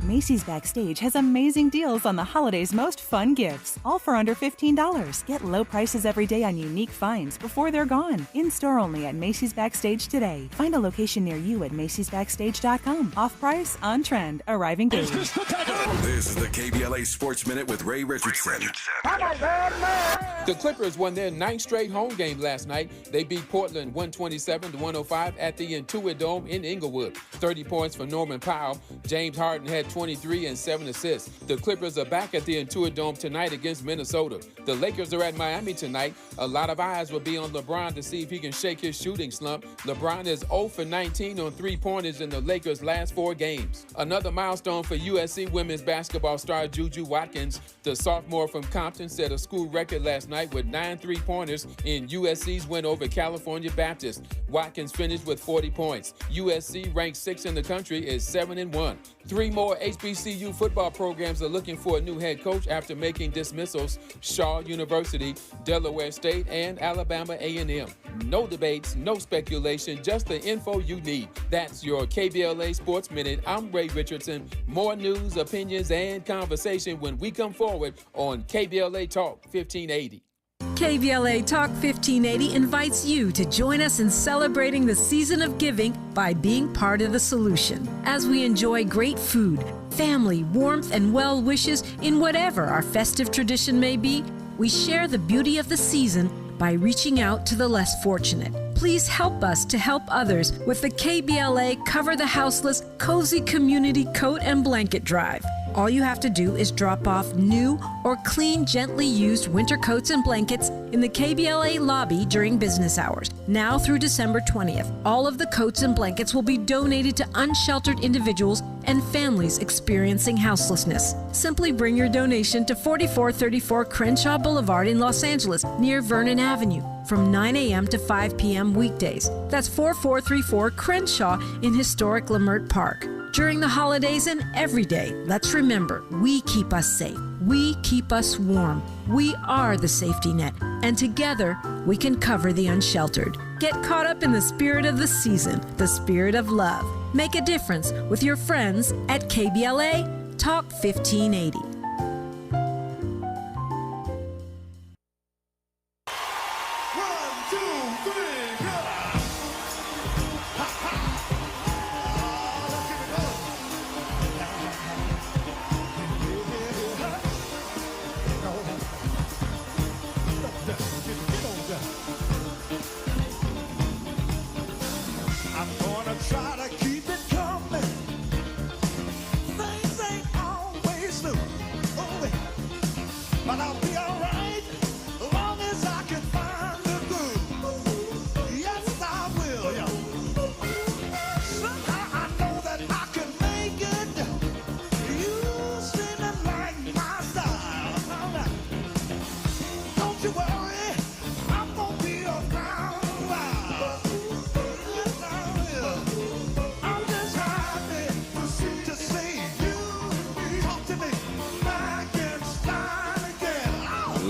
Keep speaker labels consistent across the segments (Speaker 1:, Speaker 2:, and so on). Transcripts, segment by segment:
Speaker 1: Macy's Backstage has amazing deals on the holidays' most fun gifts, all for under $15. Get low prices every day on unique finds before they're gone. In-store only at Macy's Backstage today. Find a location near you at macy'sbackstage.com. Off price, on trend, arriving daily.
Speaker 2: This is the KBLA Sports Minute with Ray Richardson.
Speaker 3: The Clippers won their 9th straight home game last night. They beat Portland 127-105 at the Intuit Dome in Inglewood. 30 points for Norman Powell. James Harden had 23 and 7 assists. The Clippers are back at the Intuit Dome tonight against Minnesota. The Lakers are at Miami tonight. A lot of eyes will be on LeBron to see if he can shake his shooting slump. LeBron is 0 for 19 on three-pointers in the Lakers' last 4 games. Another milestone for USC women's basketball star Juju Watkins. The sophomore from Compton set a school record last night with 9 three-pointers in USC's win over California Baptist. Watkins finished with 40 points. USC, ranked 6th in the country, is 7-1. 3 more HBCU football programs are looking for a new head coach after making dismissals: Shaw University, Delaware State, and Alabama A&M. No debates, no speculation, just the info you need. That's your KBLA Sports Minute. I'm Ray Richardson. More news, opinions, and conversation when we come forward on KBLA Talk 1580.
Speaker 4: KBLA Talk 1580 invites you to join us in celebrating the season of giving by being part of the solution. As we enjoy great food, family, warmth, and well wishes in whatever our festive tradition may be, we share the beauty of the season by reaching out to the less fortunate. Please help us to help others with the KBLA Cover the Houseless Cozy Community Coat and Blanket Drive. All you have to do is drop off new or clean, gently used winter coats and blankets in the KBLA lobby during business hours. Now through December 20th, all of the coats and blankets will be donated to unsheltered individuals and families experiencing houselessness. Simply bring your donation to 4434 Crenshaw Boulevard in Los Angeles, near Vernon Avenue, from 9 a.m. to 5 p.m. weekdays. That's 4434 Crenshaw in historic Leimert Park. During the holidays and every day, let's remember, we keep us safe. We keep us warm. We are the safety net. And together, we can cover the unsheltered. Get caught up in the spirit of the season, the spirit of love. Make a difference with your friends at KBLA Talk 1580.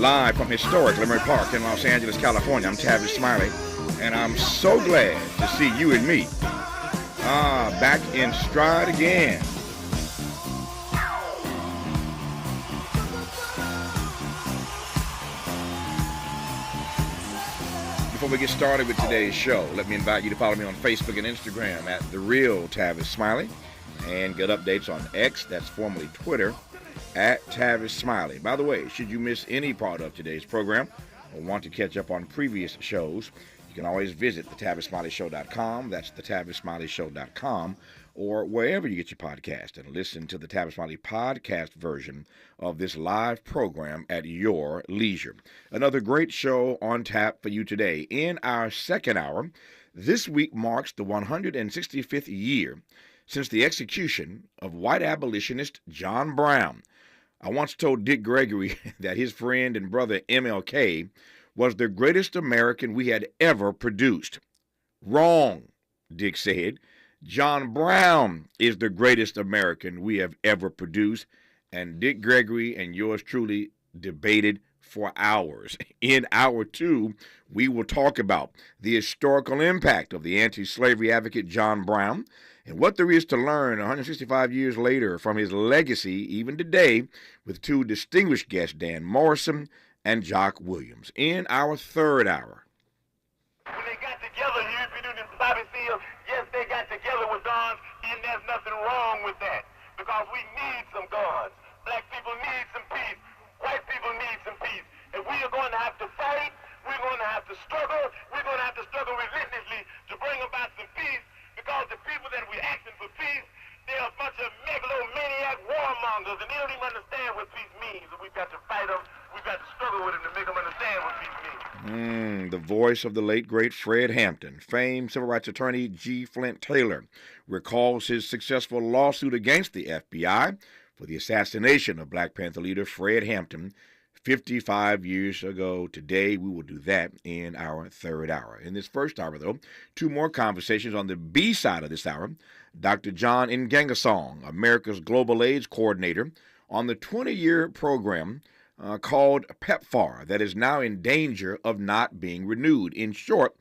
Speaker 5: Live from historic Leimert Park in Los Angeles, California, I'm Tavis, Smiley, and I'm so glad to see you and me back in stride again. Before we get started with today's show, let me invite you to follow me on Facebook and Instagram at The Real Tavis Smiley, and get updates on X, that's formerly Twitter, at Tavis Smiley. By the way, should you miss any part of today's program or want to catch up on previous shows, you can always visit thetavisSmileyShow.com. That's thetavisSmileyShow.com, or wherever you get your podcast, and listen to the Tavis Smiley podcast version of this live program at your leisure. Another great show on tap for you today. In our second hour, this week marks the 165th year since the execution of white abolitionist John Brown. I once told Dick Gregory that his friend and brother MLK was the greatest American we had ever produced. Wrong, Dick said. John Brown is the greatest American we have ever produced, and Dick Gregory and yours truly debated for hours. In hour 2, we will talk about the historical impact of the anti-slavery advocate John Brown and what there is to learn 165 years later from his legacy even today with 2 distinguished guests, Dan Morrison and Jock Williams, in our 3rd hour.
Speaker 6: When they got together, you'd be doing the Bobby Field. Yes, they got together with guns, and there's nothing wrong with that because we need some guns. Black people need some peace. White people need some peace. If we are going to have to fight, we're going to have to struggle. We're going to have to struggle relentlessly to bring about some peace because the people that we're asking for peace, they're a bunch of megalomaniac warmongers, and they don't even understand what peace means. And we've got to fight them. We've got to struggle with them to make them understand what peace means.
Speaker 5: The voice of the late, great Fred Hampton. Famed civil rights attorney G. Flint Taylor recalls his successful lawsuit against the FBI for the assassination of Black Panther leader Fred Hampton 55 years ago today. We will do that in our 3rd hour. In this 1st hour, though, 2 more conversations on the B side of this hour. Dr. John Ngangasong, America's Global AIDS Coordinator, on the 20-year program called PEPFAR that is now in danger of not being renewed. In short,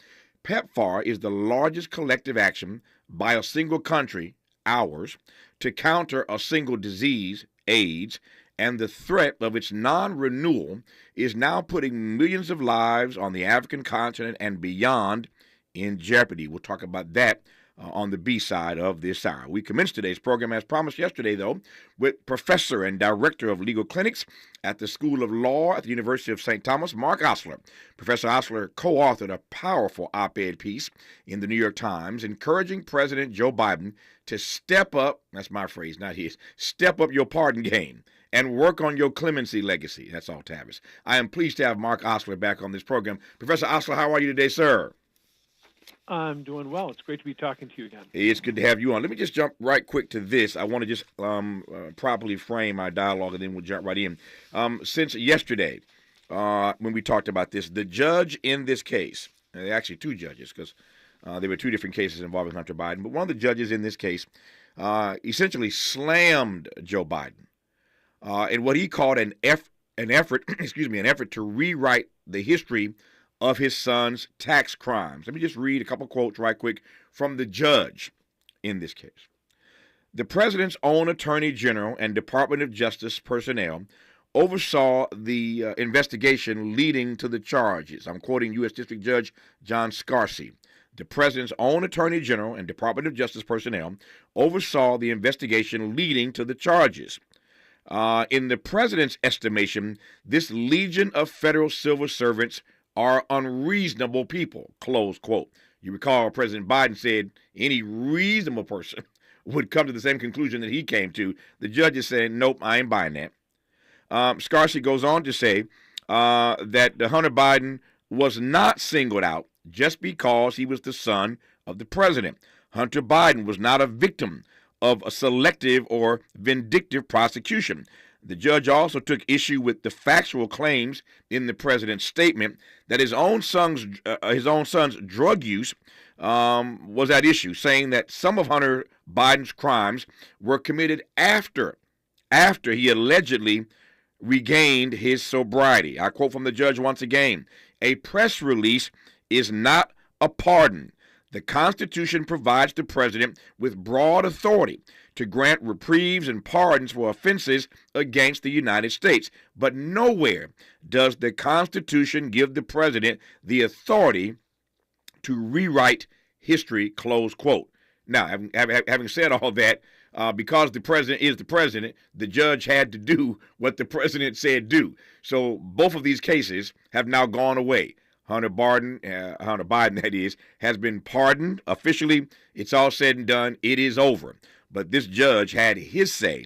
Speaker 5: PEPFAR is the largest collective action by a single country, ours, to counter a single disease, AIDS, and the threat of its non-renewal is now putting millions of lives on the African continent and beyond in jeopardy. We'll talk about that on the B side of this hour. We commenced today's program, as promised yesterday, though, with Professor and Director of Legal Clinics at the School of Law at the University of St. Thomas, Mark Osler. Professor Osler co-authored a powerful op-ed piece in the New York Times encouraging President Joe Biden to step up, that's my phrase, not his, step up your pardon game and work on your clemency legacy. That's all, Tavis. I am pleased to have Mark Osler back on this program. Professor Osler, how are you today, sir?
Speaker 7: I'm doing well. It's great to be talking to you again.
Speaker 5: It's good to have you on. Let me just jump right quick to this. I want to just properly frame our dialogue, and then we'll jump right in. Since yesterday, when we talked about this, the judge in this case, and actually 2 judges, because there were 2 different cases involving Hunter Biden, but one of the judges in this case essentially slammed Joe Biden in what he called an effort to rewrite the history of his son's tax crimes. Let me just read a couple quotes right quick from the judge in this case. The president's own attorney general and Department of Justice personnel oversaw the investigation leading to the charges. I'm quoting U.S. District Judge John Scarsey. The president's own attorney general and Department of Justice personnel oversaw the investigation leading to the charges. In the president's estimation, this legion of federal civil servants are unreasonable people, close quote. You recall President Biden said any reasonable person would come to the same conclusion that he came to. The judge is saying, nope, I ain't buying that. Scarsey goes on to say that Hunter Biden was not singled out just because he was the son of the president. Hunter Biden was not a victim of a selective or vindictive prosecution. The judge also took issue with the factual claims in the president's statement that his own son's drug use was at issue, saying that some of Hunter Biden's crimes were committed after he allegedly regained his sobriety. I quote from the judge once again, "A press release is not a pardon. The Constitution provides the president with broad authority to grant reprieves and pardons for offenses against the United States. But nowhere does the Constitution give the president the authority to rewrite history," close quote. Now, having said all that, because the president is the president, the judge had to do what the president said do. So both of these cases have now gone away. Hunter Biden, that is, has been pardoned officially. It's all said and done. It is over. But this judge had his say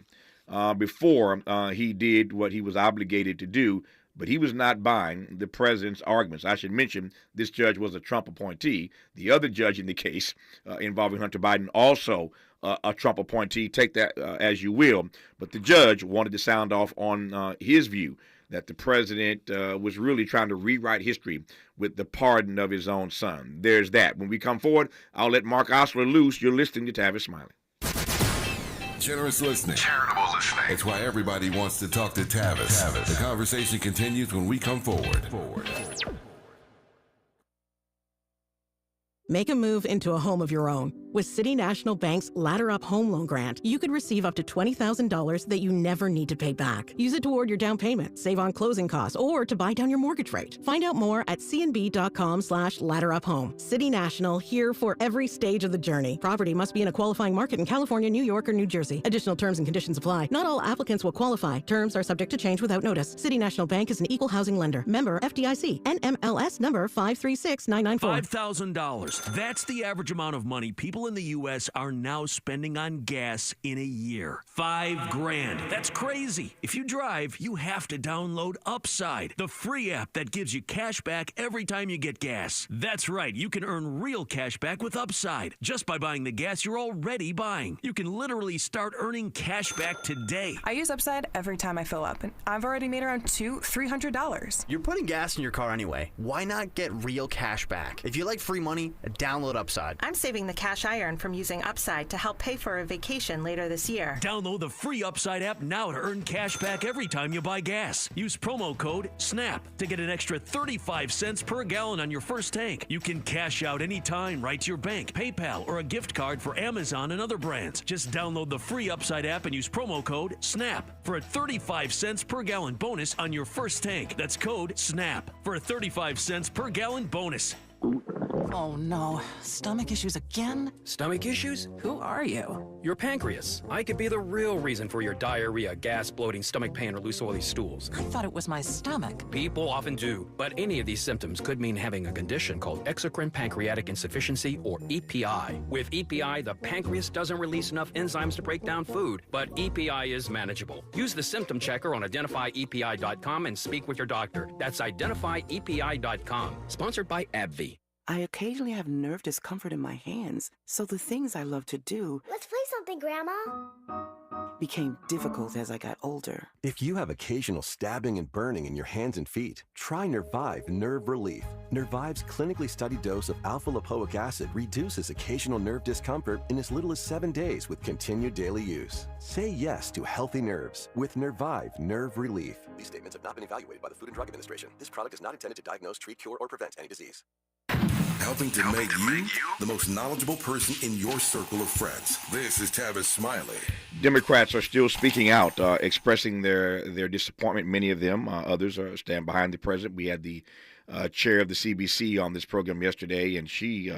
Speaker 5: before he did what he was obligated to do, but he was not buying the president's arguments. I should mention this judge was a Trump appointee. The other judge in the case involving Hunter Biden, also a Trump appointee. Take that as you will. But the judge wanted to sound off on his view that the president was really trying to rewrite history with the pardon of his own son. There's that. When we come forward, I'll let Mark Osler loose. You're listening to Tavis Smiley.
Speaker 2: generous listening.
Speaker 6: Charitable listening.
Speaker 2: It's why everybody wants to talk to Tavis. The conversation continues when we come forward.
Speaker 8: Make a move into a home of your own. With City National Bank's Ladder Up Home Loan Grant, you could receive up to $20,000 that you never need to pay back. Use it toward your down payment, save on closing costs, or to buy down your mortgage rate. Find out more at cnb.com/ladderuphome. City National, here for every stage of the journey. Property must be in a qualifying market in California, New York, or New Jersey. Additional terms and conditions apply. Not all applicants will qualify. Terms are subject to change without notice. City National Bank is an equal housing lender. Member FDIC. NMLS number 536994.
Speaker 9: $5,000. That's the average amount of money people in the U.S. are now spending on gas in a year. $5,000. That's crazy. If you drive, you have to download Upside, the free app that gives you cash back every time you get gas. That's right. You can earn real cash back with Upside just by buying the gas you're already buying. You can literally start earning cash back today.
Speaker 10: I use Upside every time I fill up, and I've already made around $300.
Speaker 11: You're putting gas in your car anyway. Why not get real cash back? If you like free money, download Upside.
Speaker 12: I'm saving the cash I earn from using Upside to help pay for a vacation later this year.
Speaker 9: Download the free Upside app now to earn cash back every time you buy gas. Use promo code SNAP to get an extra 35 cents per gallon on your first tank. You can cash out anytime right to your bank, PayPal, or a gift card for Amazon and other brands. Just download the free Upside app and use promo code SNAP for a 35 cents per gallon bonus on your first tank. That's code SNAP for a 35 cents per gallon bonus.
Speaker 13: Oh no, stomach issues again?
Speaker 14: Stomach issues?
Speaker 13: Who are you?
Speaker 14: Your pancreas. I could be the real reason for your diarrhea, gas, bloating, stomach pain, or loose oily stools.
Speaker 13: I thought it was my stomach.
Speaker 14: People often do, but any of these symptoms could mean having a condition called exocrine pancreatic insufficiency, or EPI. With EPI, the pancreas doesn't release enough enzymes to break down food, but EPI is manageable. Use the symptom checker on identifyepi.com and speak with your doctor. That's identifyepi.com. Sponsored by AbbVie.
Speaker 15: I occasionally have nerve discomfort in my hands, so the things I love to do...
Speaker 16: Let's play something, Grandma.
Speaker 15: ...became difficult as I got older.
Speaker 17: If you have occasional stabbing and burning in your hands and feet, try Nervive Nerve Relief. Nervive's clinically studied dose of alpha-lipoic acid reduces occasional nerve discomfort in as little as 7 days with continued daily use. Say yes to healthy nerves with Nervive Nerve Relief. These statements have not been evaluated by the Food and Drug Administration. This product is not intended to diagnose, treat, cure, or prevent any disease.
Speaker 2: Helping to make you the most knowledgeable person in your circle of friends. This is Tavis Smiley.
Speaker 5: Democrats are still speaking out, expressing their disappointment. Many of them, others are stand behind the president. We had the chair of the CBC on this program yesterday, and she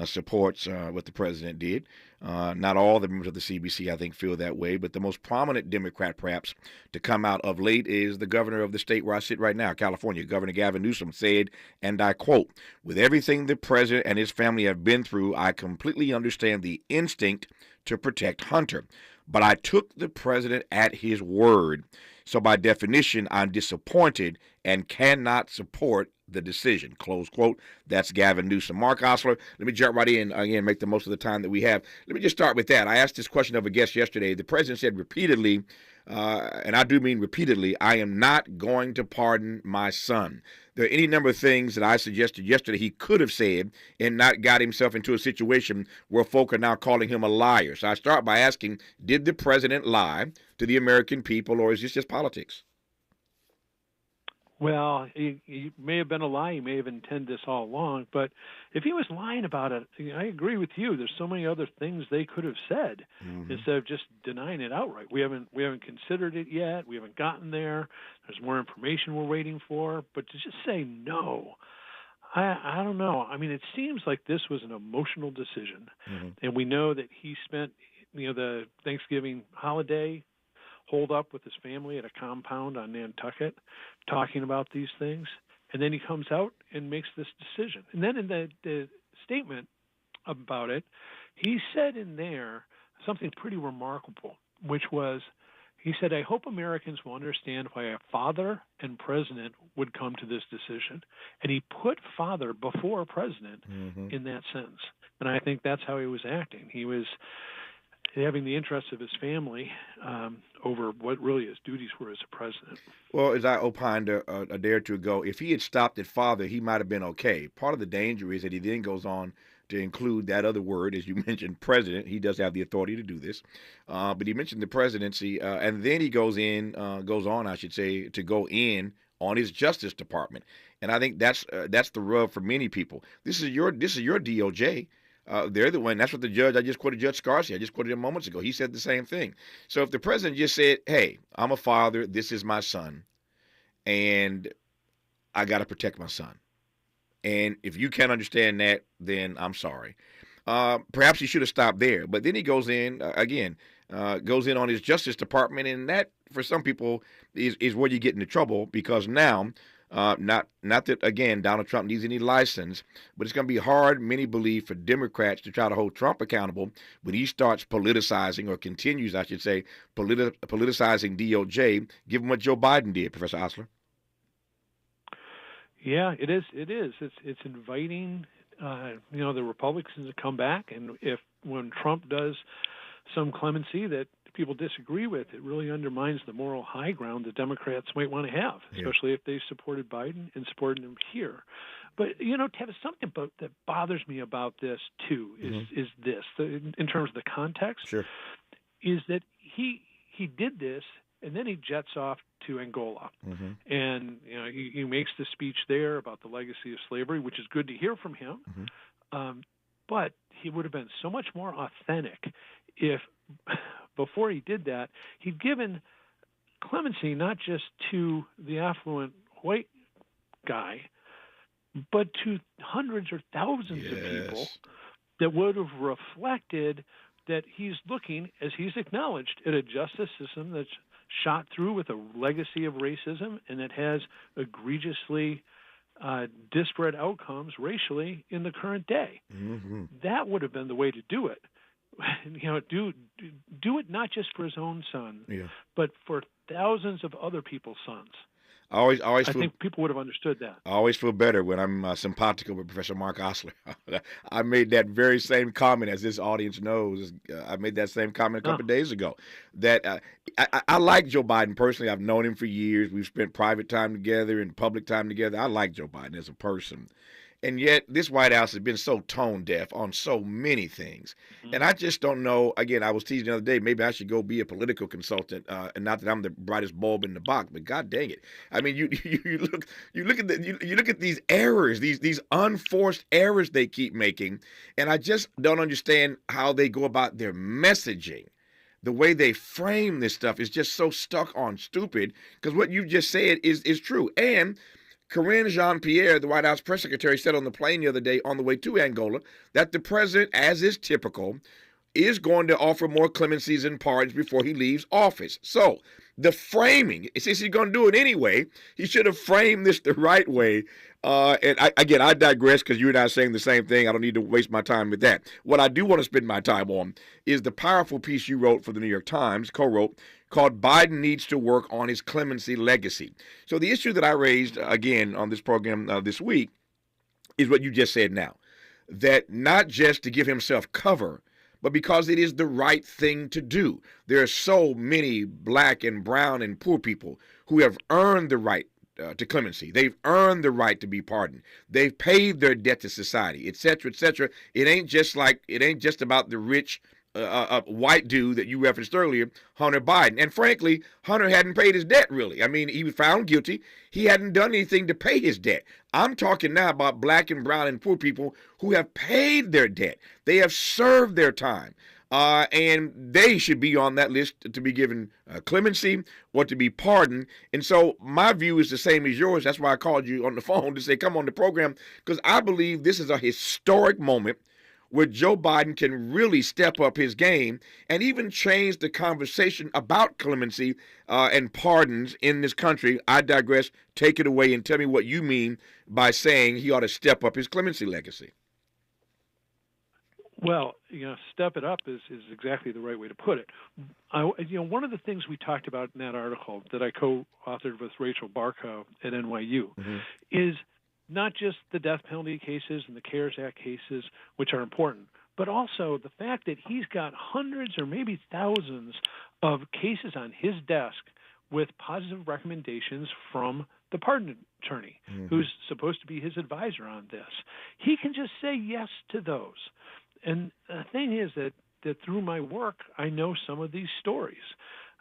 Speaker 5: supports what the president did. Not all the members of the CBC, I think, feel that way, but the most prominent Democrat, perhaps, to come out of late is the governor of the state where I sit right now, California. Governor Gavin Newsom said, and I quote, "With everything the president and his family have been through, I completely understand the instinct to protect Hunter. But I took the president at his word. So by definition, I'm disappointed and cannot support the decision," close quote. That's Gavin Newsom. Mark Osler, let me jump right in, again, make the most of the time that we have. Let me just start with that. I asked this question of a guest yesterday. The president said repeatedly, and I do mean repeatedly, "I am not going to pardon my son." There are any number of things that I suggested yesterday he could have said and not got himself into a situation where folk are now calling him a liar. So I start by asking, did the president lie to the American people, or is this just politics?
Speaker 7: Well, he may have been a lie. He may have intended this all along. But if he was lying about it, I agree with you. There's so many other things they could have said instead of just denying it outright. We haven't considered it yet. We haven't gotten there. There's more information we're waiting for. But to just say no, I don't know. I mean, it seems like this was an emotional decision, and we know that he spent the Thanksgiving holiday holed up with his family at a compound on Nantucket talking about these things, and then he comes out and makes this decision. And then in the statement about it, he said in there something pretty remarkable, which was, he said, "I hope Americans will understand why a father and president would come to this decision." And he put father before president in that sense. And I think that's how he was acting. He was having the interests of his family over what really his duties were as a president.
Speaker 5: Well, as I opined a day or two ago, if he had stopped at father, he might have been okay. Part of the danger is that he then goes on to include that other word, as you mentioned, president. He does have the authority to do this, but he mentioned the presidency, and then he goes on, I should say, to go in on his Justice Department, and I think that's the rub for many people. This is your DOJ. They're the one. That's what the judge. I just quoted Judge Scarcy. I just quoted him moments ago. He said the same thing. So if the president just said, "Hey, I'm a father. This is my son, and I got to protect my son," and if you can't understand that, then I'm sorry. Perhaps he should have stopped there. But then he goes in goes in on his Justice Department, and that for some people is where you get into trouble, because now. Not that, again, Donald Trump needs any license, but it's going to be hard, many believe, for Democrats to try to hold Trump accountable when he starts politicizing, or continues, I should say, politicizing DOJ, given what Joe Biden did, Professor Osler.
Speaker 7: Yeah, it is. It's inviting, the Republicans to come back, and when Trump does some clemency that people disagree with, it really undermines the moral high ground the Democrats might want to have, especially if they supported Biden and supported him here. But, Tavis, something that bothers me about this, too, is this, in terms of the context, is that he did this, and then he jets off to Angola. And, he makes the speech there about the legacy of slavery, which is good to hear from him. But he would have been so much more authentic if, before he did that, he'd given clemency not just to the affluent white guy, but to hundreds or thousands of people that would have reflected that he's looking, as he's acknowledged, at a justice system that's shot through with a legacy of racism and that has egregiously disparate outcomes racially in the current day. That would have been the way to do it. Do it not just for his own son, but for thousands of other people's sons. I think people would have understood that.
Speaker 5: I always feel better when I'm simpatico with Professor Mark Osler. I made that very same comment, as this audience knows. I made that same comment a couple of days ago. That I like Joe Biden personally. I've known him for years. We've spent private time together and public time together. I like Joe Biden as a person. And yet this White House has been so tone deaf on so many things. And I just don't know. Again, I was teasing the other day, maybe I should go be a political consultant, and not that I'm the brightest bulb in the box, but God dang it. I mean, you look at these errors, these unforced errors they keep making, and I just don't understand how they go about their messaging. The way they frame this stuff is just so stuck on stupid, because what you just said is true. And Karine Jean-Pierre, the White House press secretary, said on the plane the other day on the way to Angola that the president, as is typical, is going to offer more clemencies and pardons before he leaves office. So the framing, since he's going to do it anyway, he should have framed this the right way. I digress, because you and I are saying the same thing. I don't need to waste my time with that. What I do want to spend my time on is the powerful piece you wrote for the New York Times, co-wrote, called "Biden Needs to Work on His Clemency Legacy." So the issue that I raised, again, on this program this week is what you just said now, that not just to give himself cover, but because it is the right thing to do. There are so many black and brown and poor people who have earned the right to clemency. They've earned the right to be pardoned. They've paid their debt to society, et cetera, et cetera. It ain't just about the rich white dude that you referenced earlier, Hunter Biden. And frankly, Hunter hadn't paid his debt, really. I mean, he was found guilty. He hadn't done anything to pay his debt. I'm talking now about black and brown and poor people who have paid their debt. They have served their time. And they should be on that list to be given clemency or to be pardoned. And so my view is the same as yours. That's why I called you on the phone to say, come on the program, because I believe this is a historic moment where Joe Biden can really step up his game and even change the conversation about clemency and pardons in this country. I digress. Take it away and tell me what you mean by saying he ought to step up his clemency legacy.
Speaker 7: Well, step it up is exactly the right way to put it. One of the things we talked about in that article that I co-authored with Rachel Barkow at NYU is not just the death penalty cases and the CARES Act cases, which are important, but also the fact that he's got hundreds or maybe thousands of cases on his desk with positive recommendations from the pardon attorney, who's supposed to be his advisor on this. He can just say yes to those. And the thing is that through my work, I know some of these stories.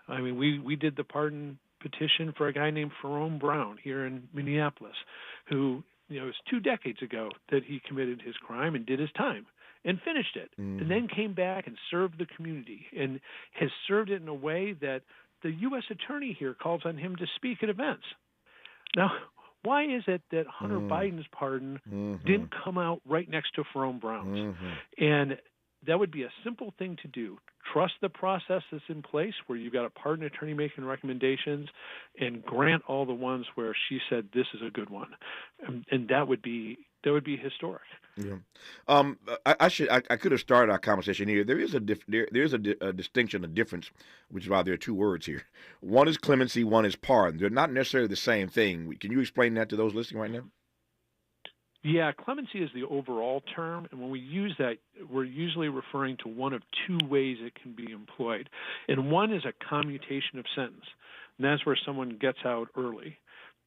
Speaker 7: I mean, we did the pardon petition for a guy named Jerome Brown here in Minneapolis, who, it was 2 decades ago that he committed his crime and did his time and finished it, and then came back and served the community and has served it in a way that the U.S. attorney here calls on him to speak at events. Now, why is it that Hunter Biden's pardon didn't come out right next to Jerome Brown's? And that would be a simple thing to do. Trust the process that's in place where you've got a pardon attorney making recommendations and grant all the ones where she said this is a good one. And that would be historic.
Speaker 5: Yeah. I could have started our conversation here. There is a distinction, a difference, which is why there are 2 words here. One is clemency, one is pardon. They're not necessarily the same thing. Can you explain that to those listening right now?
Speaker 7: Yeah, clemency is the overall term, and when we use that, we're usually referring to one of 2 ways it can be employed. And one is a commutation of sentence, and that's where someone gets out early.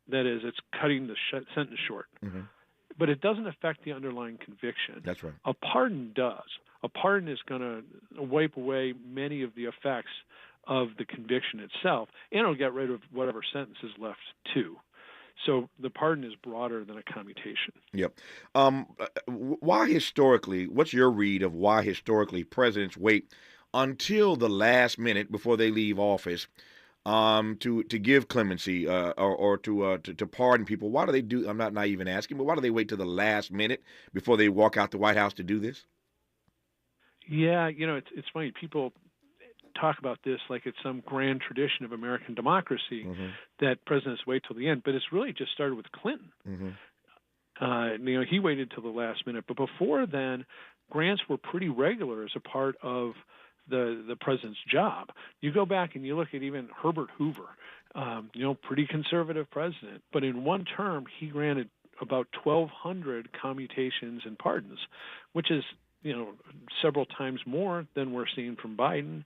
Speaker 7: That is, it's cutting the sentence short. But it doesn't affect the underlying conviction.
Speaker 5: That's right.
Speaker 7: A pardon does. A pardon is going to wipe away many of the effects of the conviction itself, and it'll get rid of whatever sentence is left too. So the pardon is broader than a commutation.
Speaker 5: Yep. Why historically, what's your read of why historically presidents wait until the last minute before they leave office to give clemency or to pardon people? Why do they do? I'm not even asking, but why do they wait till the last minute before they walk out the White House to do this?
Speaker 7: Yeah, it's funny. People talk about this like it's some grand tradition of American democracy that presidents wait till the end, but it's really just started with Clinton. He waited till the last minute, but before then, grants were pretty regular as a part of the president's job. You go back and you look at even Herbert Hoover, pretty conservative president, but in one term he granted about 1,200 commutations and pardons, which is several times more than we're seeing from Biden,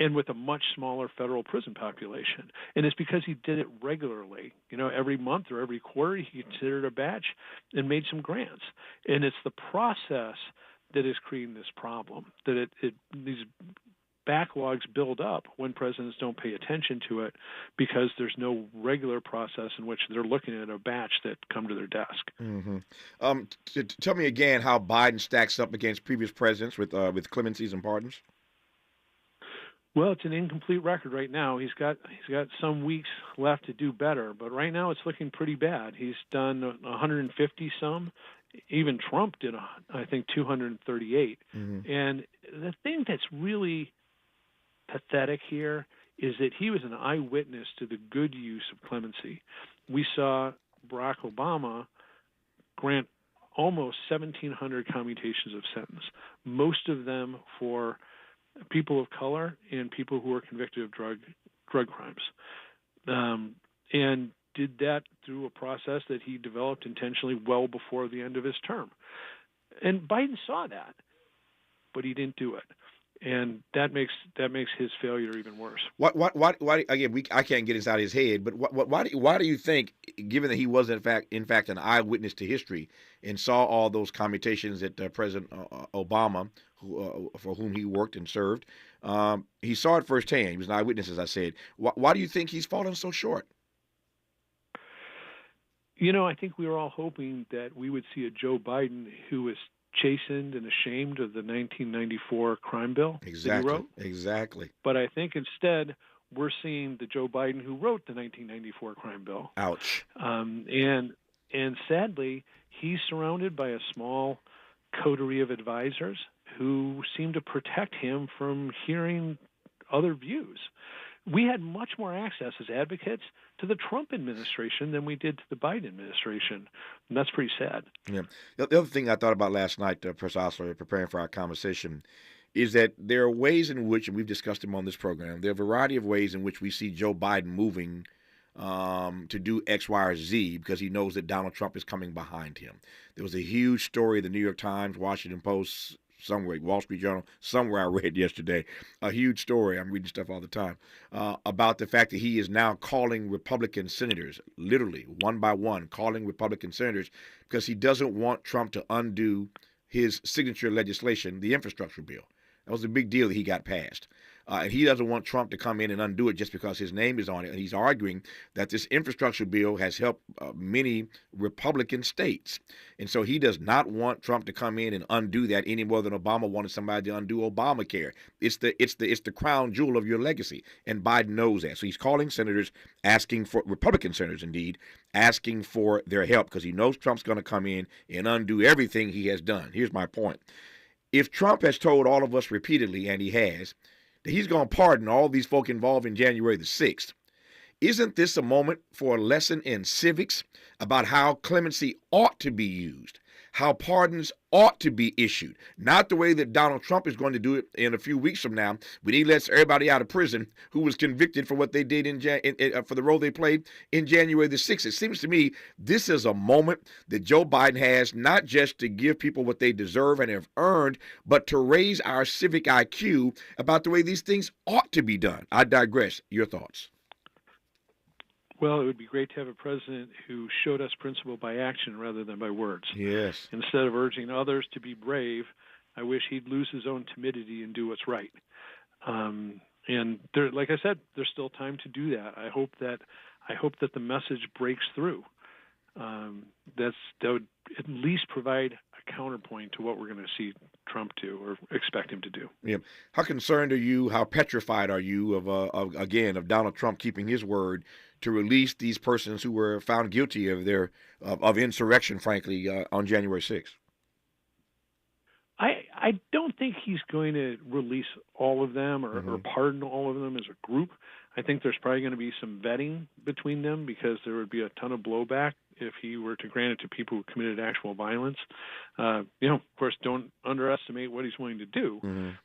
Speaker 7: and with a much smaller federal prison population. And it's because he did it regularly. Every month or every quarter he considered a batch and made some grants. And it's the process that is creating this problem, that these backlogs build up when presidents don't pay attention to it because there's no regular process in which they're looking at a batch that come to their desk.
Speaker 5: Tell me again how Biden stacks up against previous presidents with clemencies and pardons.
Speaker 7: Well, it's an incomplete record right now. He's got some weeks left to do better, but right now it's looking pretty bad. He's done 150 some. Even Trump did, I think, 238. And the thing that's really pathetic here is that he was an eyewitness to the good use of clemency. We saw Barack Obama grant almost 1,700 commutations of sentence, most of them for people of color and people who were convicted of drug crimes, and did that through a process that he developed intentionally well before the end of his term. And Biden saw that, but he didn't do it. And that makes his failure even worse.
Speaker 5: Why again? I can't get inside his head. But why do you think, given that he was in fact an eyewitness to history and saw all those commutations that President Obama, for whom he worked and served, he saw it firsthand. He was an eyewitness, as I said. Why do you think he's fallen so short?
Speaker 7: I think we were all hoping that we would see a Joe Biden who was chastened and ashamed of the 1994 crime bill that he wrote.
Speaker 5: Exactly.
Speaker 7: But I think instead we're seeing the Joe Biden who wrote the 1994 crime bill.
Speaker 5: Ouch.
Speaker 7: And sadly, he's surrounded by a small coterie of advisors who seem to protect him from hearing other views. We had much more access as advocates to the Trump administration than we did to the Biden administration, and that's pretty sad.
Speaker 5: Yeah. The other thing I thought about last night, Professor Osler, preparing for our conversation, is that there are ways in which, and we've discussed them on this program, there are a variety of ways in which we see Joe Biden moving to do X, Y, or Z because he knows that Donald Trump is coming behind him. There was a huge story in the New York Times, Washington Post, somewhere, Wall Street Journal, somewhere I read yesterday, a huge story. I'm reading stuff all the time about the fact that he is now calling Republican senators, literally one by one, calling Republican senators because he doesn't want Trump to undo his signature legislation, the infrastructure bill. That was a big deal that he got passed. And he doesn't want Trump to come in and undo it just because his name is on it. And he's arguing that this infrastructure bill has helped many Republican states. And so he does not want Trump to come in and undo that any more than Obama wanted somebody to undo Obamacare. It's the crown jewel of your legacy. And Biden knows that. So he's calling senators, asking for, Republican senators indeed, asking for their help because he knows Trump's going to come in and undo everything he has done. Here's my point. If Trump has told all of us repeatedly, and he has, that he's going to pardon all these folk involved in January the 6th, isn't this a moment for a lesson in civics about how clemency ought to be used, how pardons ought to be issued, not the way that Donald Trump is going to do it in a few weeks from now when he lets everybody out of prison who was convicted for what they did for the role they played in January the 6th. It seems to me this is a moment that Joe Biden has not just to give people what they deserve and have earned, but to raise our civic IQ about the way these things ought to be done. I digress. Your thoughts?
Speaker 7: Well, it would be great to have a president who showed us principle by action rather than by words.
Speaker 5: Yes.
Speaker 7: Instead of urging others to be brave, I wish he'd lose his own timidity and do what's right. And there, like I said, there's still time to do that. I hope that the message breaks through. That would at least provide a counterpoint to what we're going to see Trump do or expect him to do.
Speaker 5: Yeah. How concerned are you? How petrified are you of Donald Trump keeping his word to release these persons who were found guilty of insurrection, frankly, on January 6th?
Speaker 7: I don't think he's going to release all of them or pardon all of them as a group. I think there's probably going to be some vetting between them because there would be a ton of blowback if he were to grant it to people who committed actual violence. Of course, don't underestimate what he's willing to do.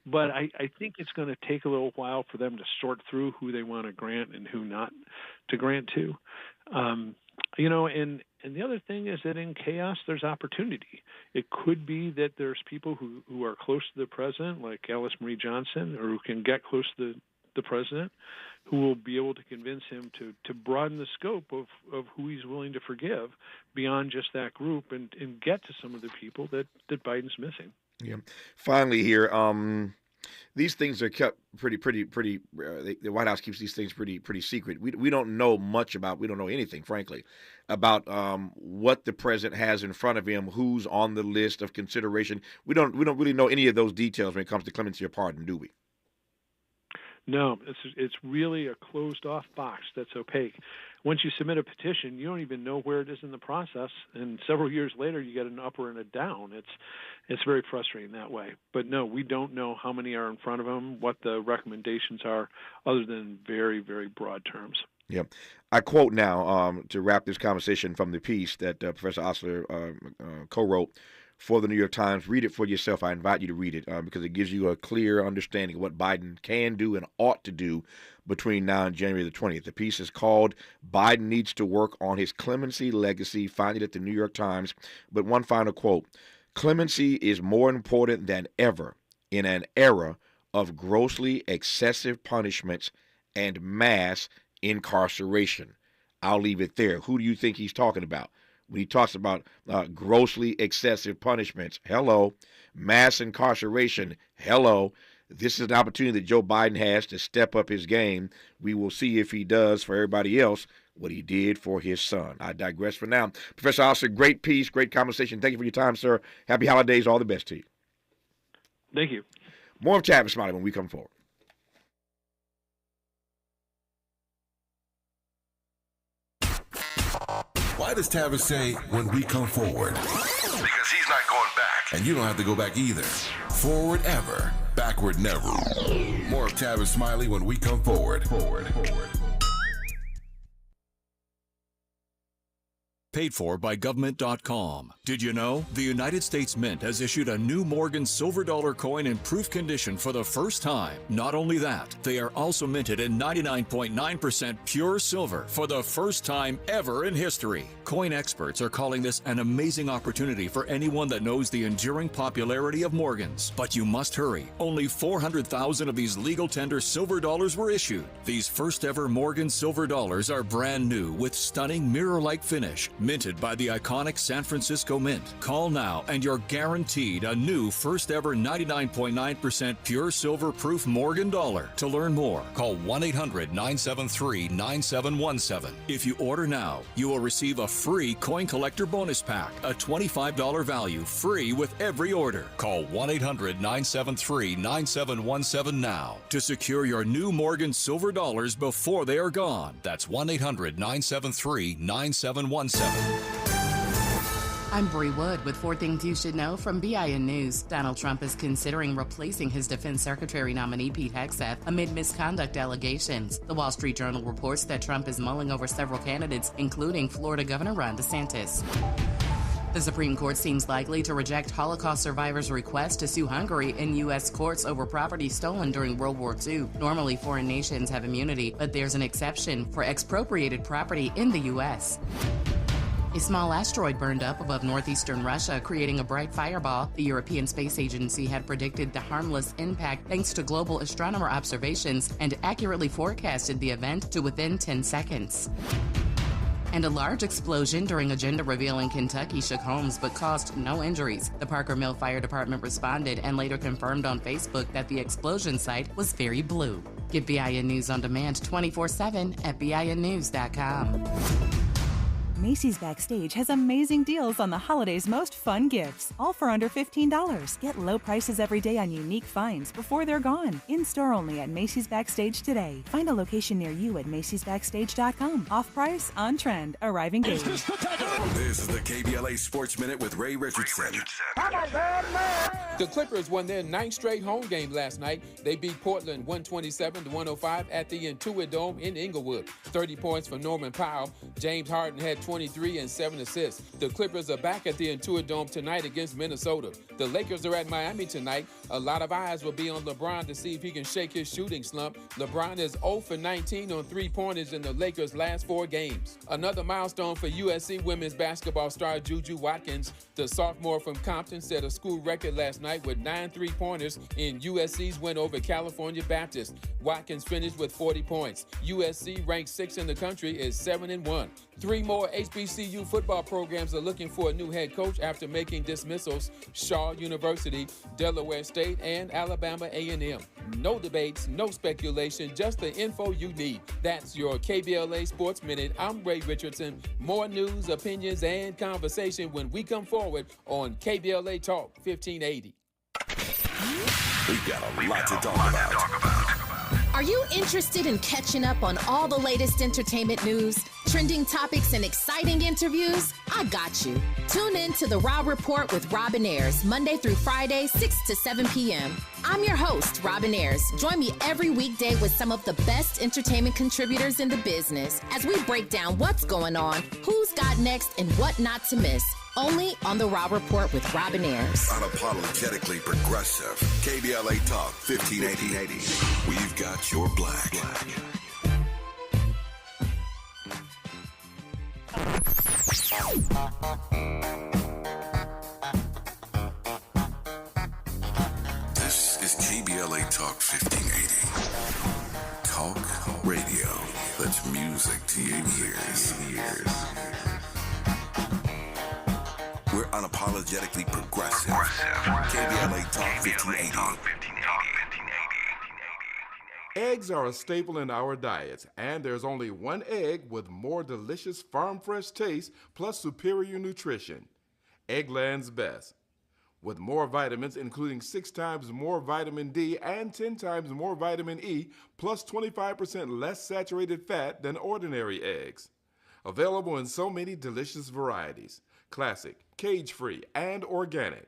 Speaker 7: But I think it's going to take a little while for them to sort through who they want to grant and who not to grant to. And the other thing is that in chaos, there's opportunity. It could be that there's people who are close to the president, like Alice Marie Johnson, or who can get close to the president, who will be able to convince him to broaden the scope of who he's willing to forgive beyond just that group and get to some of the people that Biden's missing.
Speaker 5: Yeah. Finally here, these things are kept pretty. The White House keeps these things pretty secret. We don't know much about. We don't know anything, frankly, about what the president has in front of him, who's on the list of consideration. We don't really know any of those details when it comes to clemency or pardon, do we?
Speaker 7: No, it's really a closed-off box that's opaque. Once you submit a petition, you don't even know where it is in the process, and several years later, you get an up or and a down. It's very frustrating that way. But no, we don't know how many are in front of him, what the recommendations are, other than very, very broad terms.
Speaker 5: Yeah. I quote now to wrap this conversation from the piece that Professor Osler co-wrote for the New York Times. Read it for yourself. I invite you to read it because it gives you a clear understanding of what Biden can do and ought to do between now and January the 20th. The piece is called Biden Needs to Work on His Clemency Legacy. Find it at the New York Times. But one final quote: clemency is more important than ever in an era of grossly excessive punishments and mass incarceration. I'll leave it there. Who do you think he's talking about when he talks about grossly excessive punishments? Hello. Mass incarceration? Hello. This is an opportunity that Joe Biden has to step up his game. We will see if he does for everybody else what he did for his son. I digress for now. Professor Osler, great piece, great conversation. Thank you for your time, sir. Happy holidays. All the best to you.
Speaker 7: Thank you.
Speaker 5: More of Tavis Smiley when we come forward.
Speaker 2: Why does Tavis say when we come forward?
Speaker 6: Because he's not going back.
Speaker 2: And you don't have to go back either. Forward ever, backward never. More of Tavis Smiley when we come forward.
Speaker 16: Paid for by government.com. Did you know the United States Mint has issued a new Morgan silver dollar coin in proof condition for the first time? Not only that, they are also minted in 99.9% pure silver for the first time ever in history. Coin experts are calling this an amazing opportunity for anyone that knows the enduring popularity of Morgans. But you must hurry. Only 400,000 of these legal tender silver dollars were issued. These first ever Morgan silver dollars are brand new with stunning mirror-like finish, minted by the iconic San Francisco Mint. Call now and you're guaranteed a new first ever 99.9% pure silver proof Morgan dollar. To learn more, call 1-800-973-9717. If you order now, you will receive a free coin collector bonus pack, a $25 value, free with every order. Call 1-800-973-9717 now to secure your new Morgan silver dollars before they are gone. That's 1-800-973-9717.
Speaker 18: I'm Bree Wood with 4 Things You Should Know from BIN News. Donald Trump is considering replacing his defense secretary nominee Pete Hegseth amid misconduct allegations. The Wall Street Journal reports that Trump is mulling over several candidates, including Florida Governor Ron DeSantis. The Supreme Court seems likely to reject Holocaust survivors' request to sue Hungary in U.S. courts over property stolen during World War II. Normally, foreign nations have immunity, but there's an exception for expropriated property in the U.S. A small asteroid burned up above northeastern Russia, creating a bright fireball. The European Space Agency had predicted the harmless impact thanks to global astronomer observations and accurately forecasted the event to within 10 seconds. And a large explosion during a gender reveal in Kentucky shook homes but caused no injuries. The Parker Mill Fire Department responded and later confirmed on Facebook that the explosion site was very blue. Get BIN News on demand 24/7 at BINnews.com.
Speaker 1: Macy's Backstage has amazing deals on the holidays' most fun gifts, all for under $15. Get low prices every day on unique finds before they're gone. In-store only at Macy's Backstage today. Find a location near you at macysbackstage.com. Off price, on trend, arriving gauge.
Speaker 2: This is the KBLA Sports Minute with Ray Richardson.
Speaker 3: The Clippers won their 9th straight home game last night. They beat Portland 127-105 at the Intuit Dome in Inglewood. 30 points for Norman Powell. James Harden had 23 and 7 assists. The Clippers are back at the Intuit Dome tonight against Minnesota. The Lakers are at Miami tonight. A lot of eyes will be on LeBron to see if he can shake his shooting slump. LeBron is 0 for 19 on three-pointers in the Lakers' last 4 games. Another milestone for USC women's basketball star Juju Watkins. The sophomore from Compton set a school record last night with 9 three-pointers in USC's win over California Baptist. Watkins finished with 40 points. USC, ranked 6th in the country, is 7-1. 3 more HBCU football programs are looking for a new head coach after making dismissals: Shaw University, Delaware State, and Alabama A&M. No debates, no speculation, just the info you need. That's your KBLA Sports Minute. I'm Ray Richardson. More news, opinions, and conversation when we come forward on KBLA Talk 1580.
Speaker 2: We've got a lot to talk about.
Speaker 19: Are you interested in catching up on all the latest entertainment news, trending topics, and exciting interviews? I got you. Tune in to The Raw Report with Robin Ayers, Monday through Friday, 6 to 7 p.m. I'm your host, Robin Ayers. Join me every weekday with some of the best entertainment contributors in the business as we break down what's going on, who's got next, and what not to miss. Only on The Raw Report with Robin Ayers.
Speaker 2: Unapologetically progressive. KBLA Talk 1580. We've got your black. This is KBLA Talk 1580. Talk radio. That's music to your ears. We're unapologetically progressive. KBLA Talk 1580.
Speaker 20: Eggs are a staple in our diets, and there's only one egg with more delicious farm-fresh taste plus superior nutrition. Eggland's Best. With more vitamins, including 6 times more vitamin D and 10 times more vitamin E, plus 25% less saturated fat than ordinary eggs. Available in so many delicious varieties. Classic, cage-free, and organic.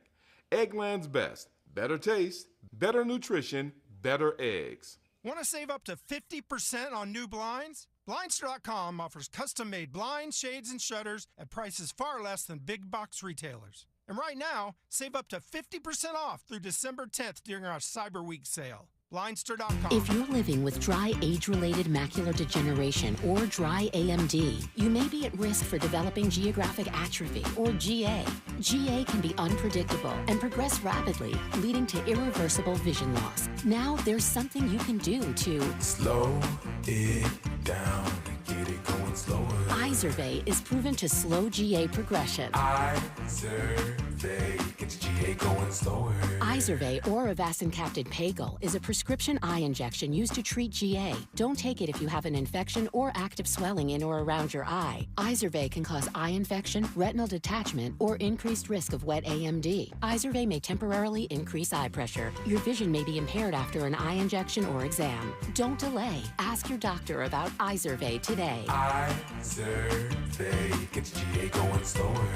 Speaker 20: Eggland's Best. Better taste, better nutrition, better eggs.
Speaker 21: Want to save up to 50% on new blinds? Blindster.com offers custom-made blinds, shades, and shutters at prices far less than big box retailers. And right now, save up to 50% off through December 10th during our Cyber Week sale. Blindster.com.
Speaker 22: If you're living with dry age-related macular degeneration or dry AMD, you may be at risk for developing geographic atrophy or GA. GA can be unpredictable and progress rapidly, leading to irreversible vision loss. Now there's something you can do to
Speaker 23: slow it down, get it going slower.
Speaker 22: Izervay is proven to slow GA progression.
Speaker 23: Izervay gets GA going slower.
Speaker 22: Izervay or avacincaptad pagel is a prescription eye injection used to treat GA. Don't take it if you have an infection or active swelling in or around your eye. Izervay can cause eye infection, retinal detachment, or increased risk of wet AMD. Izervay may temporarily increase eye pressure. Your vision may be impaired after an eye injection or exam. Don't delay. Ask your doctor about Izervay today.
Speaker 23: Izervay gets GA going slower.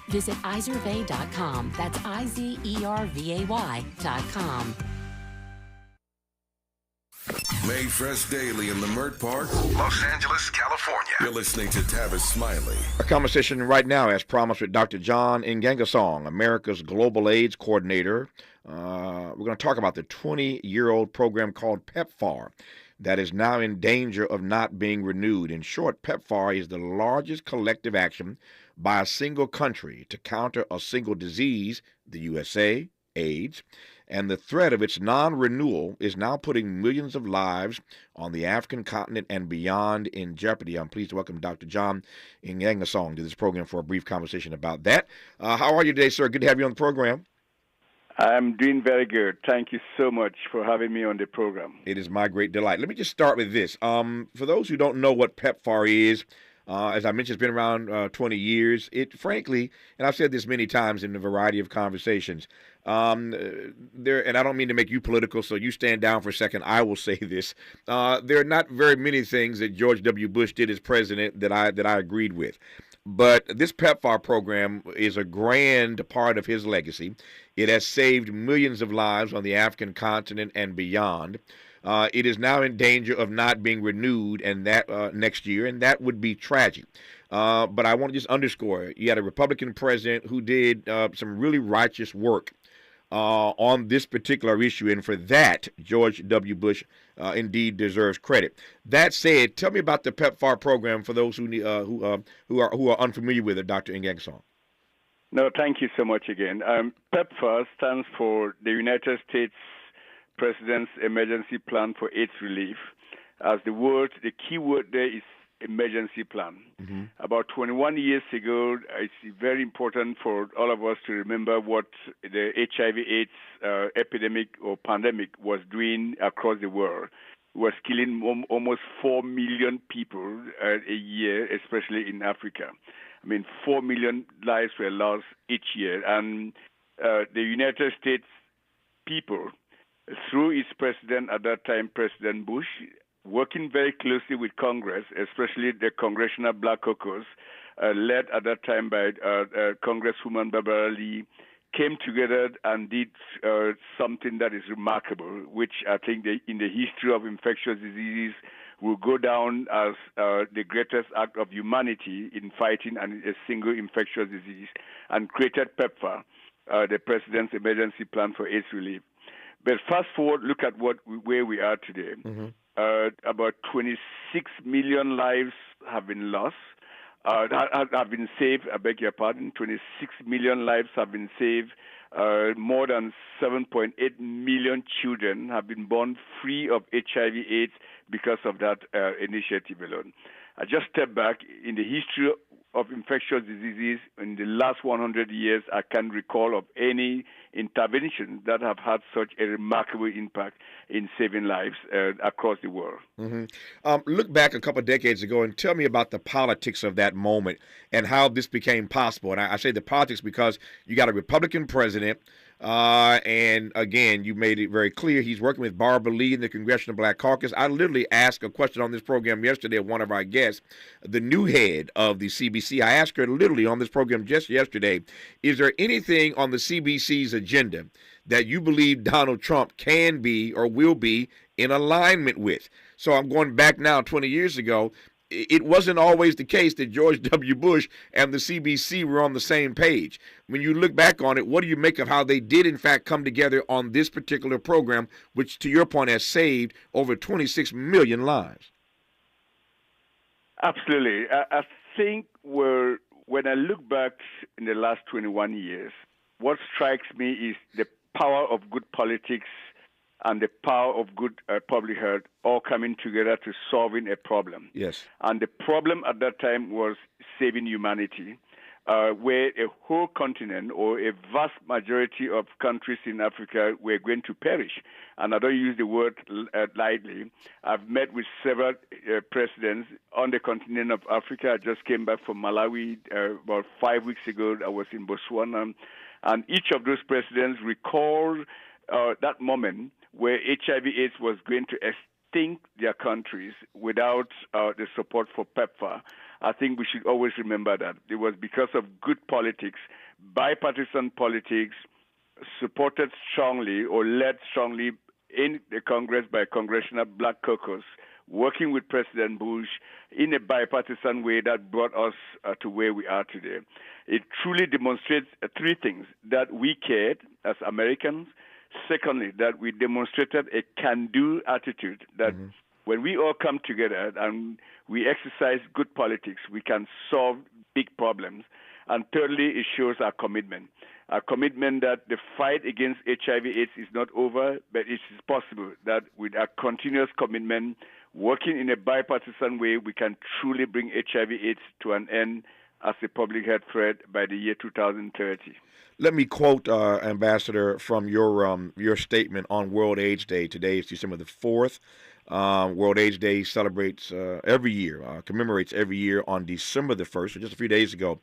Speaker 22: Visit Izervay.com. That's IZERVAY.com.
Speaker 2: Made fresh daily in the Mert Park,
Speaker 5: Los Angeles, California.
Speaker 2: You're listening to Tavis Smiley.
Speaker 5: A conversation right now, as promised, with Dr. John Ngangasong, America's Global AIDS Coordinator. We're going to talk about the 20-year-old program called PEPFAR that is now in danger of not being renewed. In short, PEPFAR is the largest collective action by a single country to counter a single disease, the USA, AIDS, and the threat of its non-renewal is now putting millions of lives on the African continent and beyond in jeopardy. I'm pleased to welcome Dr. John Ngangasong to this program for a brief conversation about that. How are you today, sir? Good to have you on the program.
Speaker 24: I'm doing very good. Thank you so much for having me on the program.
Speaker 5: It is my great delight. Let me just start with this. For those who don't know what PEPFAR is, as I mentioned, it's been around 20 years. It, frankly, and I've said this many times in a variety of conversations, and I don't mean to make you political, so you stand down for a second. I will say this. There are not very many things that George W. Bush did as president that I agreed with. But this PEPFAR program is a grand part of his legacy. It has saved millions of lives on the African continent and beyond. It is now in danger of not being renewed and that next year, and that would be tragic. But I want to just underscore, you had a Republican president who did some really righteous work on this particular issue, and for that, George W. Bush indeed deserves credit. That said, tell me about the PEPFAR program for those who are unfamiliar with it, Dr. Ngangasong.
Speaker 24: No, thank you so much again. PEPFAR stands for the United States President's Emergency Plan for AIDS Relief. As the key word there is emergency plan. Mm-hmm. About 21 years ago, it's very important for all of us to remember what the HIV/AIDS epidemic or pandemic was doing across the world. It was killing almost 4 million people a year, especially in Africa. 4 million lives were lost each year. And the United States people, through its president at that time, President Bush, working very closely with Congress, especially the Congressional Black Caucus, led at that time by Congresswoman Barbara Lee, came together and did something that is remarkable, which I think in the history of infectious diseases will go down as the greatest act of humanity in fighting a single infectious disease, and created PEPFAR, the President's Emergency Plan for AIDS Relief. But fast forward, look at where we are today. Mm-hmm. About 26 million lives have been lost, have been saved, I beg your pardon. 26 million lives have been saved. More than 7.8 million children have been born free of HIV/AIDS because of that initiative alone. I just step back. In the history of infectious diseases, in the last 100 years, I can't recall of any intervention that have had such a remarkable impact in saving lives across the world.
Speaker 5: Mm-hmm. Look back a couple of decades ago and tell me about the politics of that moment and how this became possible. And I say the politics because you got a Republican president, and again, you made it very clear he's working with Barbara Lee in the Congressional Black Caucus. I literally asked a question on this program yesterday of one of our guests, the new head of the CBC. I asked her literally on this program just yesterday, is there anything on the CBC's agenda that you believe Donald Trump can be or will be in alignment with. So I'm going back now 20 years ago. It wasn't always the case that George W. Bush and the CBC were on the same page. When you look back on it, what do you make of how they did, in fact, come together on this particular program, which, to your point, has saved over 26 million lives?
Speaker 24: Absolutely. I think when I look back in the last 21 years, what strikes me is the power of good politics and the power of good public health all coming together to solving a problem.
Speaker 5: Yes.
Speaker 24: And the problem at that time was saving humanity, where a whole continent or a vast majority of countries in Africa were going to perish. And I don't use the word lightly. I've met with several presidents on the continent of Africa. I just came back from Malawi about 5 weeks ago. I was in Botswana. And each of those presidents recalled that moment where HIV/AIDS was going to extinct their countries without the support for PEPFAR. I think we should always remember that. It was because of good politics, bipartisan politics, supported strongly or led strongly in the Congress by Congressional Black Caucus, working with President Bush in a bipartisan way that brought us to where we are today. It truly demonstrates three things: that we cared as Americans. Secondly, that we demonstrated a can-do attitude, that when we all come together and we exercise good politics, we can solve big problems. And thirdly, it shows our commitment that the fight against HIV/AIDS is not over, but it is possible that with our continuous commitment, working in a bipartisan way, we can truly bring HIV/AIDS to an end as a public health threat by the year 2030.
Speaker 5: Let me quote, Ambassador, from your statement on World AIDS Day. Today is December the 4th. World AIDS Day celebrates every year, commemorates every year on December the 1st. So just a few days ago,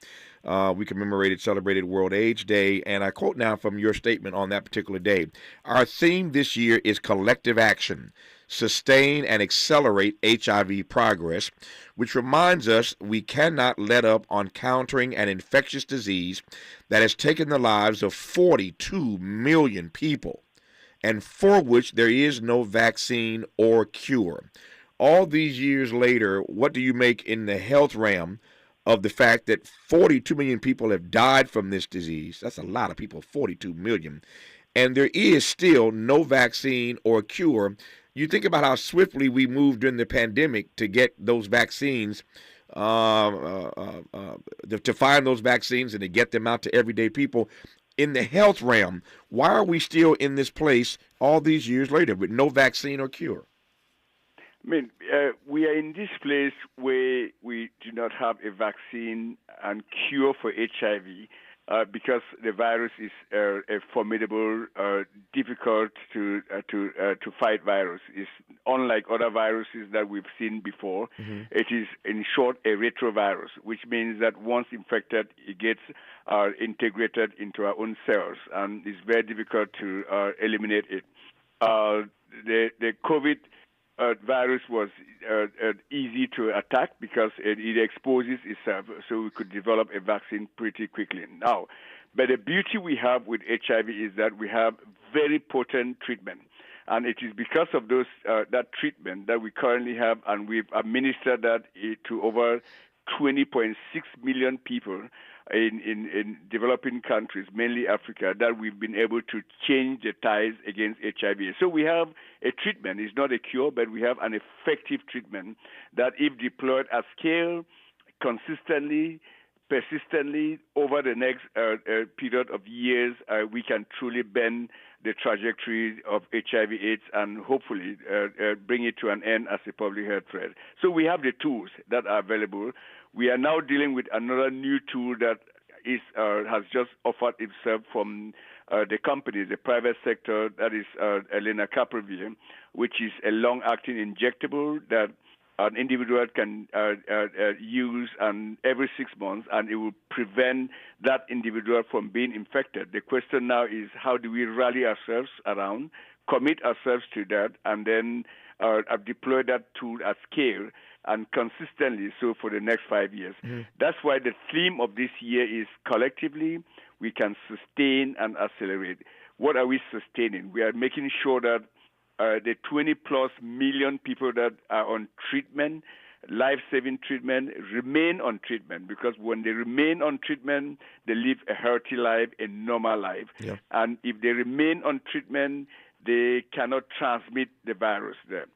Speaker 5: we celebrated World AIDS Day. And I quote now from your statement on that particular day. Our theme this year is collective action, sustain and accelerate HIV progress, which reminds us we cannot let up on countering an infectious disease that has taken the lives of 42 million people and for which there is no vaccine or cure. All these years later, what do you make in the health realm of the fact that 42 million people have died from this disease? That's a lot of people, 42 million. And there is still no vaccine or cure. You think about how swiftly we moved during the pandemic to get those vaccines, to find those vaccines and to get them out to everyday people. In the health realm, why are we still in this place all these years later with no vaccine or cure?
Speaker 24: I mean, we are in this place where we do not have a vaccine and cure for HIV because the virus is a formidable, difficult to fight virus. It's unlike other viruses that we've seen before. It is, in short, a retrovirus, which means that once infected, it gets integrated into our own cells, and it's very difficult to eliminate it. The COVID virus was easy to attack because it exposes itself, so we could develop a vaccine pretty quickly. Now, but the beauty we have with HIV is that we have very potent treatment, and it is because of those that treatment that we currently have, and we've administered that to over 20.6 million people in developing countries, mainly Africa, that we've been able to change the tides against HIV. So we have a treatment. It's not a cure, but we have an effective treatment that, if deployed at scale, consistently, persistently, over the next period of years, we can truly bend the trajectory of HIV/AIDS and hopefully bring it to an end as a public health threat. So we have the tools that are available. We are now dealing with another new tool that has just offered itself from the companies, the private sector, that is lenacapavir, which is a long-acting injectable that an individual can use every 6 months, and it will prevent that individual from being infected. The question now is, how do we rally ourselves around, commit ourselves to that, and then deploy that tool at scale and consistently so for the next 5 years. That's why the theme of this year is collectively we can sustain and accelerate. What are we sustaining? We are making sure that the 20-plus million people that are on treatment, life-saving treatment, remain on treatment, because when they remain on treatment, they live a healthy life, a normal life.
Speaker 5: Yeah.
Speaker 24: And if they remain on treatment, they cannot transmit the virus there.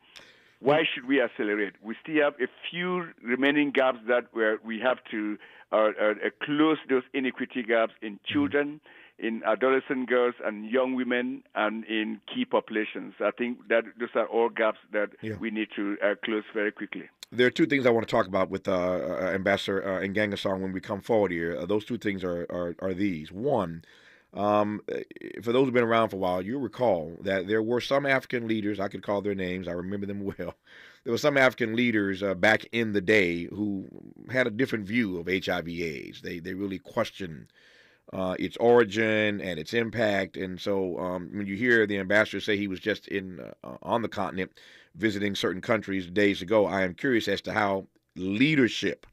Speaker 24: Why should we accelerate? We still have a few remaining gaps that we have to close those inequity gaps in children, in adolescent girls and young women, and in key populations. I think that those are all gaps that we need to close very quickly.
Speaker 5: There are two things I want to talk about with Ambassador Ngangasong when we come forward here. Those two things are these. One, for those who've been around for a while, you'll recall that there were some African leaders, I could call their names, I remember them well. There were some African leaders back in the day who had a different view of HIV/AIDS. They really questioned its origin and its impact. And so when you hear the ambassador say he was just on the continent visiting certain countries days ago, I am curious as to how leadership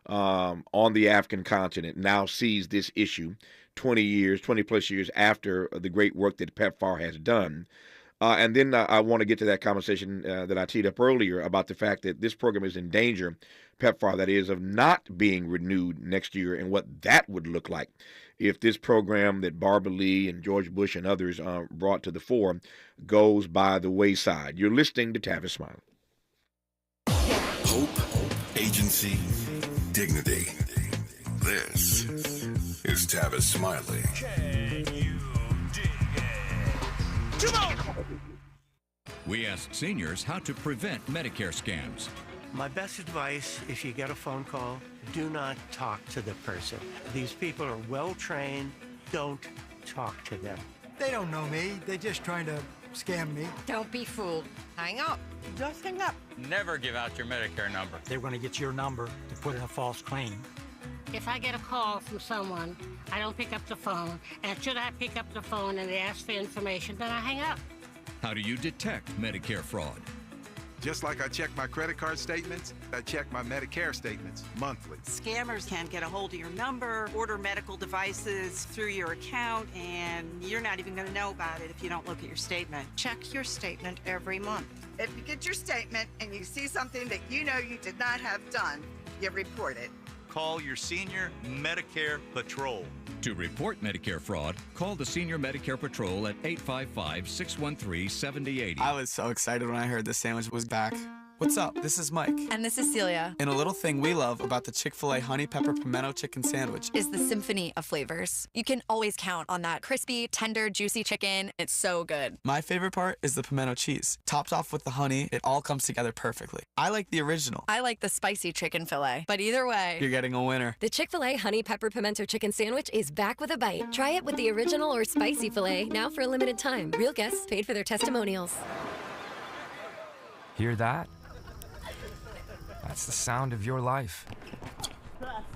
Speaker 5: on the African continent now sees this issue 20 plus years after the great work that PEPFAR has done. And then I want to get to that conversation that I teed up earlier about the fact that this program is in danger, PEPFAR, that is, of not being renewed next year, and what that would look like if this program that Barbara Lee and George Bush and others brought to the fore goes by the wayside. You're listening to Tavis Smiley.
Speaker 2: Hope, agency, dignity. This is Tavis Smiley.
Speaker 4: Can you dig it? Come on!
Speaker 8: We asked seniors how to prevent Medicare scams.
Speaker 10: My best advice, if you get a phone call, do not talk to the person. These people are well-trained. Don't talk to them.
Speaker 11: They don't know me. They're just trying to scam me.
Speaker 25: Don't be fooled. Hang up. Just hang up.
Speaker 26: Never give out your Medicare number.
Speaker 11: They're going to get your number to put in a false claim.
Speaker 27: If I get a call from someone, I don't pick up the phone. And should I pick up the phone and they ask for information, then I hang up.
Speaker 8: How do you detect Medicare fraud?
Speaker 28: Just like I check my credit card statements, I check my Medicare statements monthly.
Speaker 29: Scammers can get a hold of your number, order medical devices through your account, and you're not even going to know about it if you don't look at your statement.
Speaker 25: Check your statement every month.
Speaker 30: If you get your statement and you see something that you know you did not have done, you report it.
Speaker 31: Call your Senior Medicare Patrol.
Speaker 8: To report Medicare fraud, call the Senior Medicare Patrol at 855-613-7080.
Speaker 32: I was so excited when I heard the sandwich was back. What's up? This is Mike.
Speaker 33: And this is Celia.
Speaker 32: And a little thing we love about the Chick-fil-A Honey Pepper Pimento Chicken Sandwich
Speaker 33: is the symphony of flavors. You can always count on that crispy, tender, juicy chicken. It's so good.
Speaker 32: My favorite part is the pimento cheese. Topped off with the honey, it all comes together perfectly. I like the original.
Speaker 33: I like the spicy chicken fillet. But either way,
Speaker 32: you're getting a winner.
Speaker 34: The Chick-fil-A Honey Pepper Pimento Chicken Sandwich is back with a bite. Try it with the original or spicy filet now for a limited time. Real guests paid for their testimonials.
Speaker 35: Hear that? That's the sound of your life.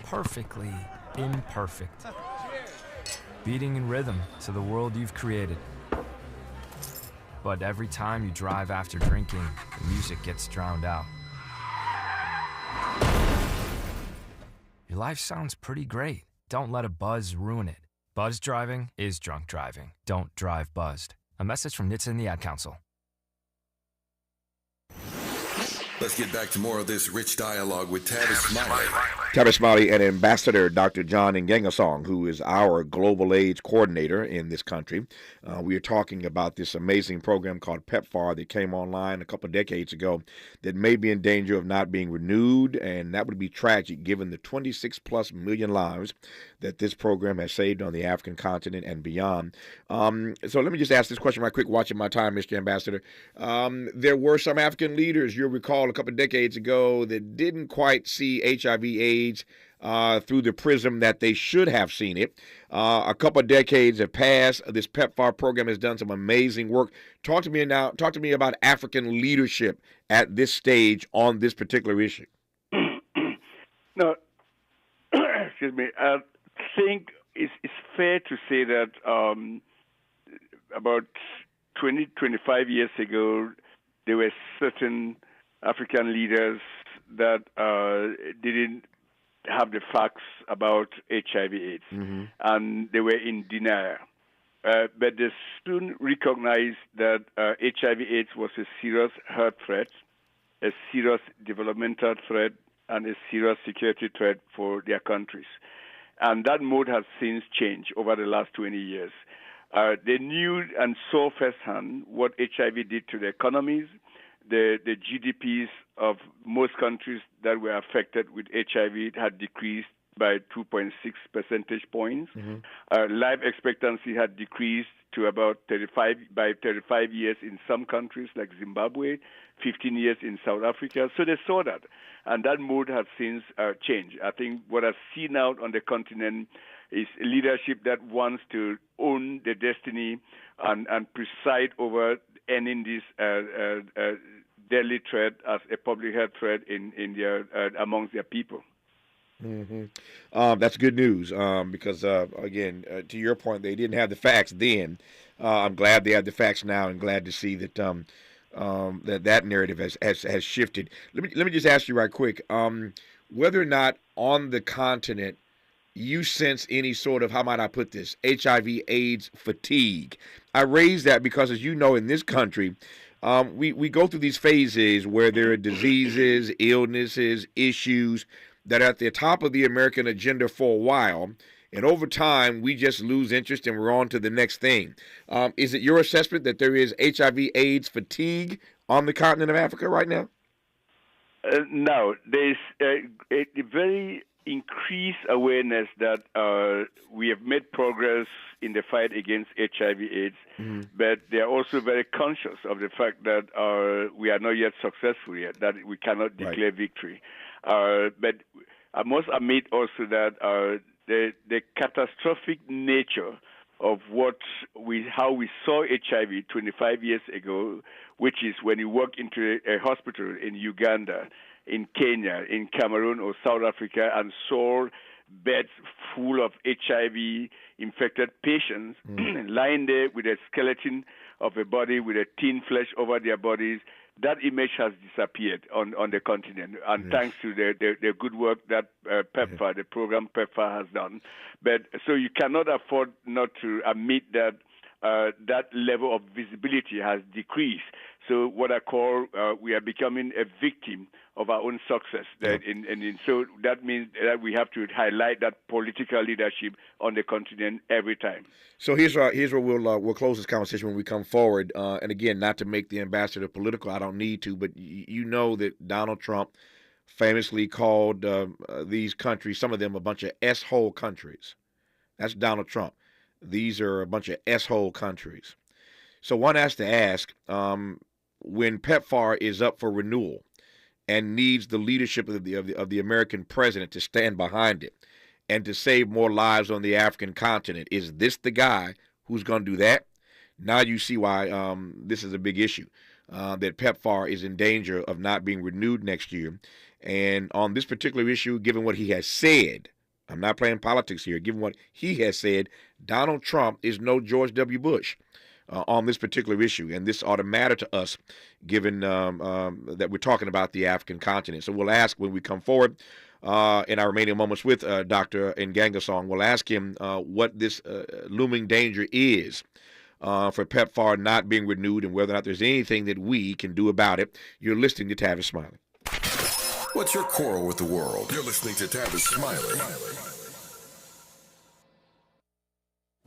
Speaker 35: Perfectly imperfect. Beating in rhythm to the world you've created. But every time you drive after drinking, the music gets drowned out. Your life sounds pretty great. Don't let a buzz ruin it. Buzz driving is drunk driving. Don't drive buzzed. A message from NHTSA and the Ad Council.
Speaker 2: Let's get back to more of this rich dialogue with Tavis Smiley.
Speaker 5: Tavis Smiley and Ambassador Dr. John Ngangasong, who is our global AIDS coordinator in this country. We are talking about this amazing program called PEPFAR that came online a couple of decades ago that may be in danger of not being renewed, and that would be tragic given the 26+ million lives that this program has saved on the African continent and beyond. So let me just ask this question right quick, watching my time, Mr. Ambassador. There were some African leaders, you'll recall, a couple of decades ago that didn't quite see HIV/AIDS through the prism that they should have seen it. A couple of decades have passed. This PEPFAR program has done some amazing work. Talk to me about African leadership at this stage on this particular issue.
Speaker 24: No, excuse me. I think it's fair to say that about 25 years ago, there were certain African leaders that didn't have the facts about HIV/AIDS, and they were in denial. but they soon recognized that HIV/AIDS was a serious health threat, a serious developmental threat, and a serious security threat for their countries. And that mode has since changed over the last 20 years. They knew and saw firsthand what HIV did to the economies. The GDPs of most countries that were affected with HIV had decreased by 2.6 percentage points. Life expectancy had decreased to about 35 years in some countries like Zimbabwe, 15 years in South Africa. So they saw that. And that mood has since changed. I think what I see now on the continent is leadership that wants to own the destiny and preside over ending this deadly threat as a public health threat in their amongst their people.
Speaker 5: That's good news because, again, to your point, they didn't have the facts then. I'm glad they have the facts now, and glad to see that that narrative has shifted. Let me just ask you right quick, whether or not on the continent you sense any sort of, how might I put this, HIV/AIDS fatigue. I raise that because, as you know, in this country, we go through these phases where there are diseases, illnesses, issues that are at the top of the American agenda for a while, and over time we just lose interest and we're on to the next thing. Is it your assessment that there is HIV/AIDS fatigue on the continent of Africa right now?
Speaker 24: No, there's a very increased awareness that we have made progress in the fight against HIV/AIDS, but they are also very conscious of the fact that we are not yet successful yet, that we cannot declare victory. But I must admit also that the catastrophic nature of how we saw HIV 25 years ago, which is when you walk into a hospital in Uganda, in Kenya, in Cameroon or South Africa, and saw beds full of HIV-infected patients lying there with a skeleton of a body with a thin flesh over their bodies. That image has disappeared on the continent, and thanks to the good work that PEPFAR, the program PEPFAR, has done. But so you cannot afford not to admit that that level of visibility has decreased. So what I call we are becoming a victim of our own success. So that means that we have to highlight that political leadership on the continent every time.
Speaker 5: So here's where we'll close this conversation when we come forward. And again, not to make the ambassador political, I don't need to, but you know that Donald Trump famously called these countries, some of them, a bunch of S-hole countries. That's Donald Trump. These are a bunch of S-hole countries. So one has to ask, when PEPFAR is up for renewal and needs the leadership of the American president to stand behind it and to save more lives on the African continent, is this the guy who's going to do that? Now you see why this is a big issue, that PEPFAR is in danger of not being renewed next year. And on this particular issue, given what he has said, I'm not playing politics here, given what he has said, Donald Trump is no George W. Bush on this particular issue. And this ought to matter to us, given that we're talking about the African continent. So we'll ask when we come forward in our remaining moments with Dr. Ngangasong, we'll ask him what this looming danger is for PEPFAR not being renewed and whether or not there's anything that we can do about it. You're listening to Tavis Smiley.
Speaker 2: What's your quarrel with the world? You're listening to Tavis Smiley.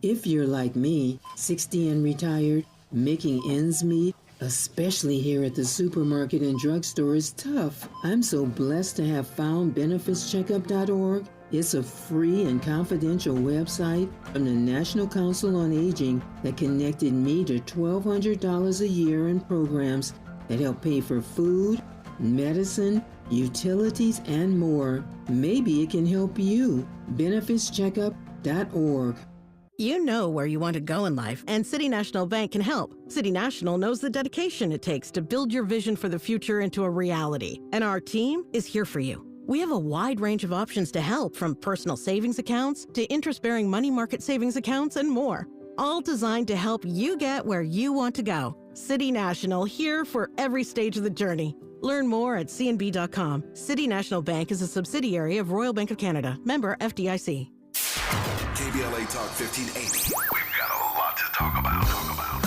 Speaker 1: If you're like me, 60 and retired, making ends meet, especially here at the supermarket and drugstore, is tough. I'm so blessed to have found benefitscheckup.org. It's a free and confidential website from the National Council on Aging that connected me to $1,200 a year in programs that help pay for food, medicine, utilities, and more. Maybe it can help you. benefitscheckup.org.
Speaker 3: You know where you want to go in life, and City National Bank can help. City National knows the dedication it takes to build your vision for the future into a reality, and our team is here for you. We have a wide range of options to help, from personal savings accounts to interest-bearing money market savings accounts and more, all designed to help you get where you want to go. City National, here for every stage of the journey. Learn more at cnb.com. City National Bank is a subsidiary of Royal Bank of Canada, member FDIC.
Speaker 2: KBLA Talk 1580. We've got a lot to talk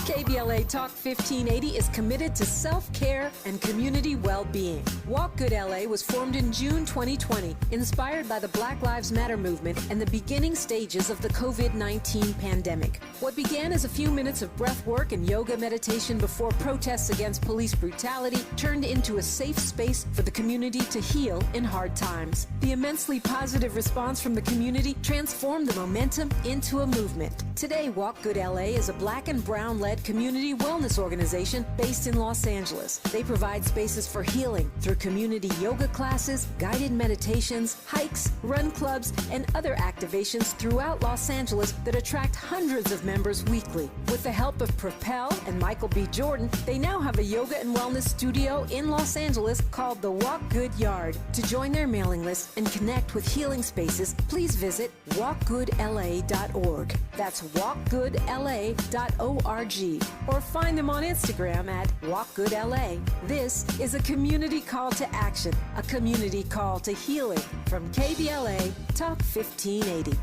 Speaker 6: KBLA Talk 1580 is committed to self-care and community well-being. Walk Good LA was formed in June 2020, inspired by the Black Lives Matter movement and the beginning stages of the COVID-19 pandemic. What began as a few minutes of breath work and yoga meditation before protests against police brutality turned into a safe space for the community to heal in hard times. The immensely positive response from the community transformed the momentum into a movement. Today, Walk Good LA is a black and brown-led community wellness organization based in Los Angeles. They provide spaces for healing through community yoga classes, guided meditations, hikes, run clubs, and other activations throughout Los Angeles that attract hundreds of members weekly. With the help of Propel and Michael B. Jordan, they now have a yoga and wellness studio in Los Angeles called the Walk Good Yard. To join their mailing list and connect with healing spaces, please visit walkgoodla.org. That's walkgoodla.org. Or find them on Instagram at walkgoodla. This is a community call to action, a community call to healing from KBLA Talk 1580.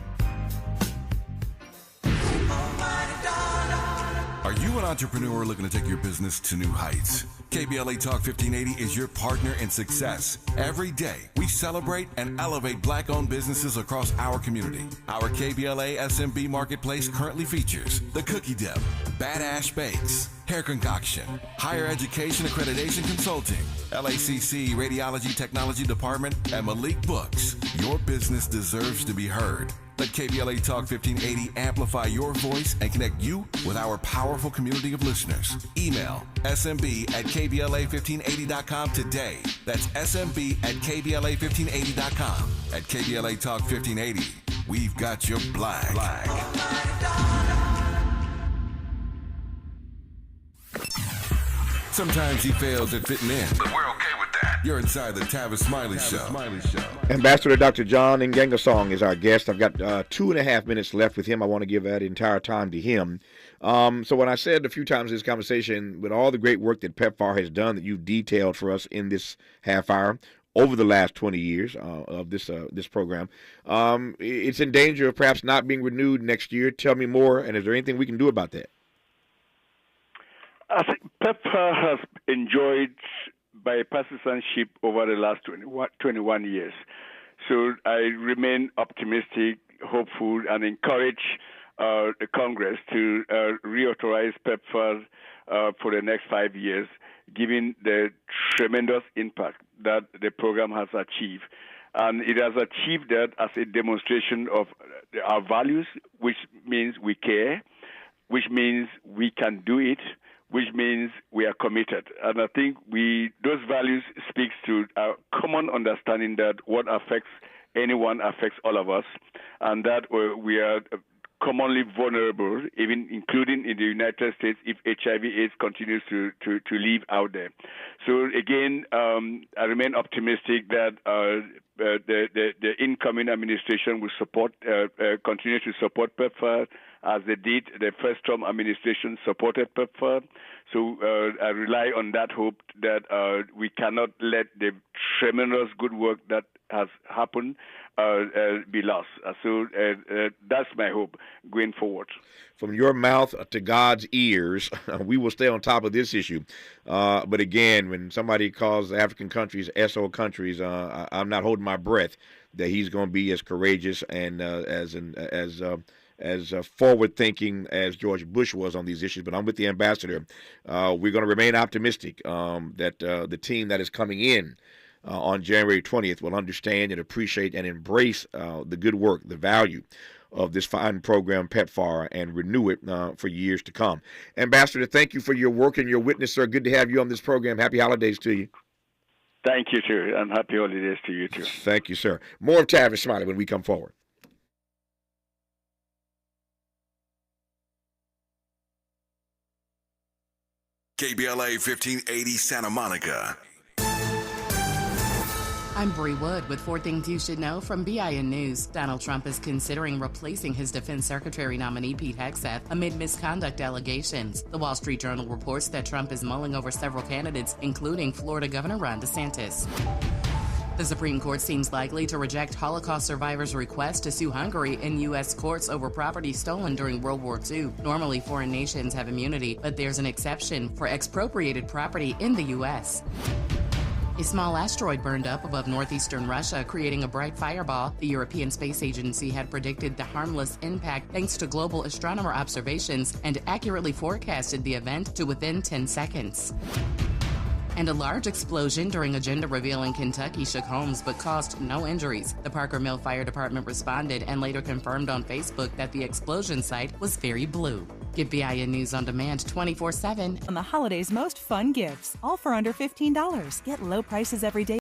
Speaker 2: Are you an entrepreneur looking to take your business to new heights? KBLA Talk 1580 is your partner in success. Every day, we celebrate and elevate black-owned businesses across our community. Our KBLA SMB Marketplace currently features The Cookie Dip, Badass Bakes, Hair Concoction, Higher Education Accreditation Consulting, LACC Radiology Technology Department, and Malik Books. Your business deserves to be heard. Let KBLA Talk 1580 amplify your voice and connect you with our powerful community of listeners. Email smb@kbla1580.com today. That's smb@kbla1580.com. At KBLA Talk 1580, we've got your black. Sometimes he fails at fitting in, but we're okay with that. You're inside the Tavis Smiley Show.
Speaker 5: Ambassador Dr. John Ngangasong is our guest. I've got 2.5 minutes left with him. I want to give that entire time to him. So when I said a few times in this conversation, with all the great work that PEPFAR has done that you've detailed for us in this half hour over the last 20 years of this program, it's in danger of perhaps not being renewed next year. Tell me more, and is there anything we can do about that?
Speaker 24: I think PEPFAR has enjoyed bipartisanship over the last 21 years. So I remain optimistic, hopeful, and encourage the Congress to reauthorize PEPFAR for the next 5 years, given the tremendous impact that the program has achieved. And it has achieved that as a demonstration of our values, which means we care, which means we can do it, which means we are committed. And I think those values speaks to our common understanding that what affects anyone affects all of us, and that we are commonly vulnerable, even including in the United States, if HIV/AIDS continues to live out there. So again, I remain optimistic that the incoming administration will continue to support PEPFAR, as they did. The first Trump administration supported PEPFAR. So I rely on that hope that we cannot let the tremendous good work that has happened be lost. So that's my hope going forward.
Speaker 5: From your mouth to God's ears, we will stay on top of this issue. But again, when somebody calls African countries SO countries, I'm not holding my breath that he's going to be as courageous and as forward-thinking as George Bush was on these issues. But I'm with the ambassador. We're going to remain optimistic that the team that is coming in on January 20th will understand and appreciate and embrace the good work, the value of this fine program, PEPFAR, and renew it for years to come. Ambassador, thank you for your work and your witness, sir. Good to have you on this program. Happy holidays to you.
Speaker 24: Thank you, too, and happy holidays to you, too.
Speaker 5: Thank you, sir. More of Tavis Smiley when we come forward.
Speaker 2: KBLA 1580 Santa Monica.
Speaker 7: I'm Bree Wood with 4 Things You Should Know from BIN News. Donald Trump is considering replacing his defense secretary nominee Pete Hegseth amid misconduct allegations. The Wall Street Journal reports that Trump is mulling over several candidates, including Florida Governor Ron DeSantis. The Supreme Court seems likely to reject Holocaust survivors' request to sue Hungary in U.S. courts over property stolen during World War II. Normally, foreign nations have immunity, but there's an exception for expropriated property in the U.S. A small asteroid burned up above northeastern Russia, creating a bright fireball. The European Space Agency had predicted the harmless impact thanks to global astronomer observations and accurately forecasted the event to within 10 seconds. And a large explosion during a gender reveal in Kentucky shook homes but caused no injuries. The Parker Mill Fire Department responded and later confirmed on Facebook that the explosion site was very blue. Get BIN News on demand 24/7.
Speaker 4: On the holidays' most fun gifts, all for under $15. Get low prices every day.